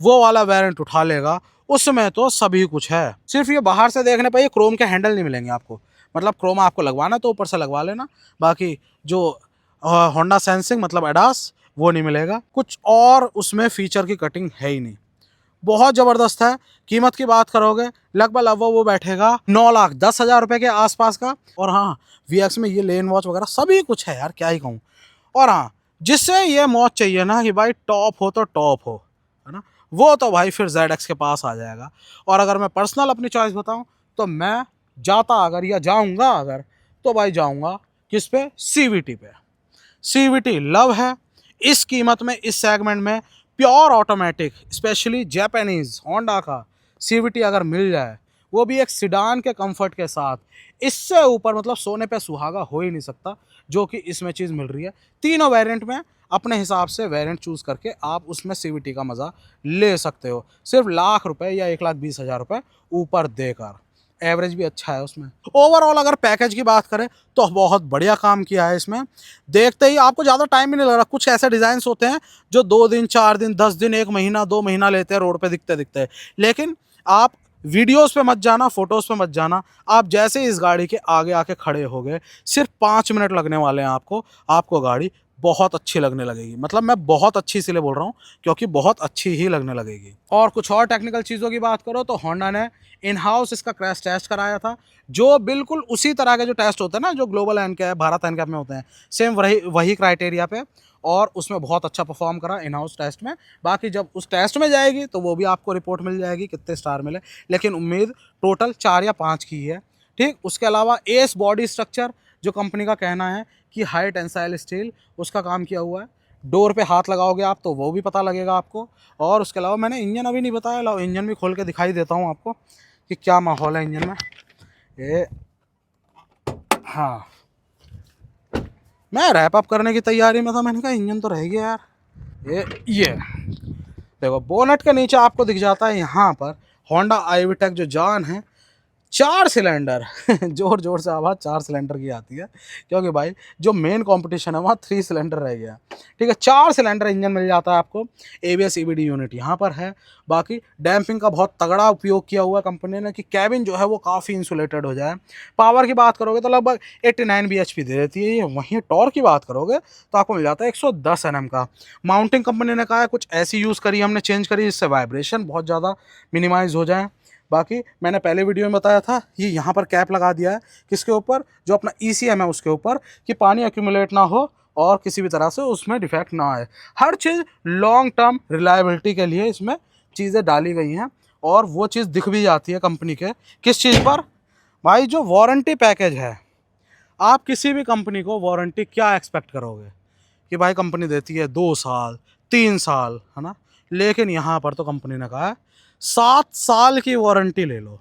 वो वाला वेरिएंट उठा लेगा। उसमें तो सभी कुछ है, सिर्फ ये बाहर से देखने पर ये क्रोम के हैंडल नहीं मिलेंगे आपको, मतलब क्रोम आपको लगवाना तो ऊपर से लगवा लेना, बाकी जो होंडा सेंसिंग मतलब एडास वो नहीं मिलेगा। कुछ और उसमें फीचर की कटिंग है ही नहीं, बहुत ज़बरदस्त है। कीमत की बात करोगे लगभग वो बैठेगा 9,10,000 रुपये के आसपास का। और हाँ, VX में ये लेन वॉच वगैरह सभी कुछ है यार, क्या ही कहूँ। और हाँ, जिससे ये वॉच चाहिए ना कि भाई टॉप हो तो टॉप हो, है ना, वो तो भाई फिर ZX के पास आ जाएगा। और अगर मैं पर्सनल अपनी चॉइस बताऊँ तो मैं जाता अगर या जाऊँगा अगर, तो भाई जाऊँगा किस पे, CVT पे। CVT लव है इस कीमत में, इस सेगमेंट में pure automatic, specially Japanese Honda का CVT अगर मिल जाए, वो भी एक सिडान के कंफर्ट के साथ, इससे ऊपर मतलब सोने पे सुहागा हो ही नहीं सकता जो कि इसमें चीज़ मिल रही है। तीनों वेरिएंट में अपने हिसाब से वेरिएंट चूज़ करके आप उसमें CVT का मज़ा ले सकते हो, सिर्फ लाख रुपए या 1,20,000 रुपये ऊपर देकर। एवरेज भी अच्छा है उसमें। ओवरऑल अगर पैकेज की बात करें तो बहुत बढ़िया काम किया है इसमें, देखते ही आपको ज़्यादा टाइम भी नहीं लग रहा। कुछ ऐसे डिज़ाइंस होते हैं जो 2 दिन 4 दिन 10 दिन 1 महीना 2 महीना लेते हैं रोड पे दिखते दिखते, लेकिन आप वीडियोस पे मत जाना, फोटोज़ पे मत जाना, आप जैसे ही इस गाड़ी के आगे आके खड़े हो गए सिर्फ 5 मिनट लगने वाले हैं आपको गाड़ी बहुत अच्छी लगने लगेगी। मतलब मैं बहुत अच्छी इसीलिए बोल रहा हूँ क्योंकि बहुत अच्छी ही लगने लगेगी। और कुछ और टेक्निकल चीज़ों की बात करो तो होंडा ने इन हाउस इसका क्रैश टेस्ट कराया था, जो बिल्कुल उसी तरह के जो टेस्ट होते हैं ना जो ग्लोबल एनकैप भारत एनकैप में होते हैं, सेम वही क्राइटेरिया पे। और उसमें बहुत अच्छा परफॉर्म करा इन हाउस टेस्ट में। बाकी जब उस टेस्ट में जाएगी तो वो भी आपको रिपोर्ट मिल जाएगी कितने स्टार मिले, लेकिन उम्मीद टोटल 4 या 5 की है। ठीक, उसके अलावा एस बॉडी स्ट्रक्चर जो कंपनी का कहना है कि हाई टेंसाइल स्टील, उसका काम किया हुआ है। डोर पे हाथ लगाओगे आप तो वो भी पता लगेगा आपको। और उसके अलावा मैंने इंजन अभी नहीं बताया, लाओ इंजन भी खोल के दिखाई देता हूँ आपको कि क्या माहौल है इंजन में। ये हाँ, मैं रैप अप करने की तैयारी में था, मैंने कहा इंजन तो रह गया यार। ये देखो बोनट के नीचे आपको दिख जाता है यहाँ पर होंडा आईवीटेक जो जान है 4 सिलेंडर जोर जोर से आवाज़ 4 सिलेंडर की आती है, क्योंकि भाई जो मेन कंपटीशन है वहाँ 3 सिलेंडर रह गया। ठीक है, 4 सिलेंडर इंजन मिल जाता है आपको। ABS EBD यूनिट यहाँ पर है। बाकी डैम्पिंग का बहुत तगड़ा उपयोग किया हुआ है कंपनी ने कि कैबिन जो है वो काफ़ी इंसुलेटेड हो जाए। पावर की बात करोगे तो लगभग 89 bhp दे देती है ये। वहीं टॉर्क की बात करोगे तो आपको मिल जाता है 110 Nm का। माउंटिंग कंपनी ने कहा है कुछ ऐसी यूज़ करी, हमने चेंज करी जिससे वाइब्रेशन बहुत ज़्यादा मिनिमाइज़ हो जाए। बाकी मैंने पहले वीडियो में बताया था ये यहाँ पर कैप लगा दिया है किसके ऊपर, जो अपना ECM है उसके ऊपर, कि पानी एक्यूमुलेट ना हो और किसी भी तरह से उसमें डिफेक्ट ना आए। हर चीज़ लॉन्ग टर्म रिलायबिलिटी के लिए इसमें चीज़ें डाली गई हैं और वो चीज़ दिख भी जाती है कंपनी के। किस चीज़ पर भाई, जो वारंटी पैकेज है। आप किसी भी कंपनी को वारंटी क्या एक्सपेक्ट करोगे कि भाई कंपनी देती है 2 साल 3 साल, है ना, लेकिन यहाँ पर तो कंपनी ने कहा है 7 साल की वारंटी ले लो।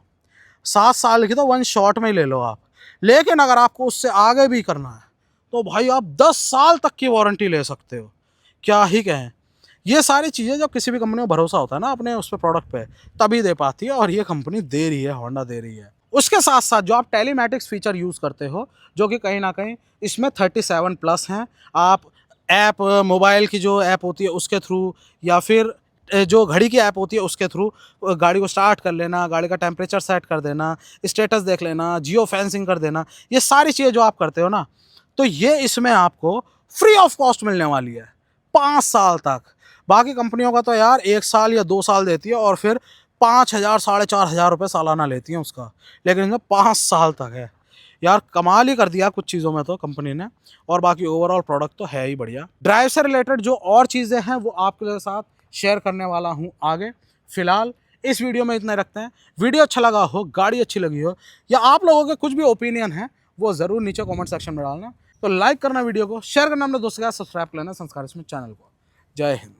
7 साल की तो वन शॉट में ही ले लो आप, लेकिन अगर आपको उससे आगे भी करना है तो भाई आप 10 साल तक की वारंटी ले सकते हो। क्या ही कहें, ये सारी चीज़ें जब किसी भी कंपनी को भरोसा होता है ना अपने उस पर प्रोडक्ट पे, तभी दे पाती है, और ये कंपनी दे रही है, होंडा दे रही है। उसके साथ साथ जो आप टेलीमैटिक्स फीचर यूज़ करते हो, जो कि कहीं ना कहीं इसमें 37+ हैं। आप ऐप, मोबाइल की जो ऐप होती है उसके थ्रू, या फिर जो घड़ी की ऐप होती है उसके थ्रू गाड़ी को स्टार्ट कर लेना, गाड़ी का टेम्परेचर सेट कर देना, स्टेटस देख लेना, जियो फेंसिंग कर देना, ये सारी चीज़ें जो आप करते हो ना, तो ये इसमें आपको फ्री ऑफ कॉस्ट मिलने वाली है 5 साल तक। बाकी कंपनियों का तो यार 1 साल या 2 साल देती है और फिर 5,000 4,500 रुपये सालाना लेती हैं उसका, लेकिन इसमें 5 साल तक है। यार कमाल ही कर दिया कुछ चीज़ों में तो कंपनी ने। और बाकी ओवरऑल प्रोडक्ट तो है ही बढ़िया। ड्राइव से रिलेटेड जो और चीज़ें हैं वो आपके साथ शेयर करने वाला हूँ आगे। फिलहाल इस वीडियो में इतना रखते हैं। वीडियो अच्छा लगा हो, गाड़ी अच्छी लगी हो, या आप लोगों के कुछ भी ओपिनियन है वो ज़रूर नीचे कमेंट सेक्शन में डालना। तो लाइक करना वीडियो को, शेयर करना अपने दोस्तों के साथ, सब्सक्राइब कर लेना संस्कार इसमें चैनल को। जय हिंद।